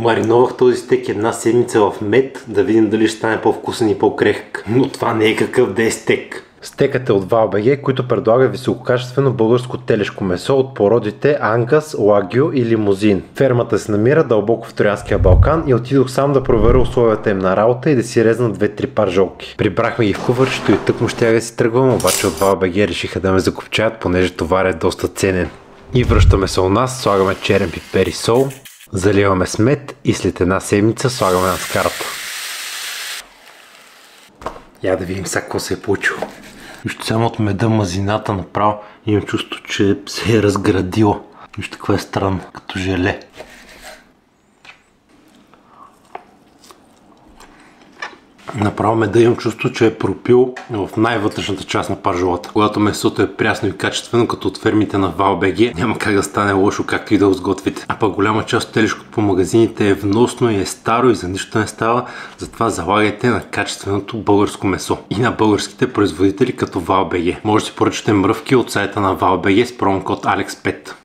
Мариновах този стейк една седмица в мед, да видим дали ще стане по-вкусен и по-крехък. Но това не е какъв да е стейк. Стейкът е от ВАЛ-БГ, които предлага висококачествено българско телешко месо от породите Ангас, Лагю и Лимузин. Фермата се намира дълбоко в Троянския Балкан и отидох сам да проверя условията им на работа и да си резна 2-3 паржолки. Прибрахме ги в куфърчето и тъкмо щях да си тръгвам, обаче от ВАЛ-БГ решиха да ме закопчаят, понеже товар е доста ценен. И връщаме се у нас, слагаме черен пипер и сол, заливаме с мед и след една седмица слагаме на скарата. Я да видим сега какво се е получило. Вижте само от меда мазината направо. Имам чувство, че се е разградила. Вижте каква е странна, като желе. Направо меда имам чувство, че е пропил в най-вътрешната част на паржолата. Когато месото е прясно и качествено, като от фермите на ВАЛ-БГ, няма как да стане лошо, както и да го сготвите. А пък голяма част от телешкото по магазините е вносно и е старо и за нищо не става, затова залагайте на качественото българско месо и на българските производители като ВАЛ-БГ. Може да си поръчате мръвки от сайта на ВАЛ-БГ с промокод ALEX5.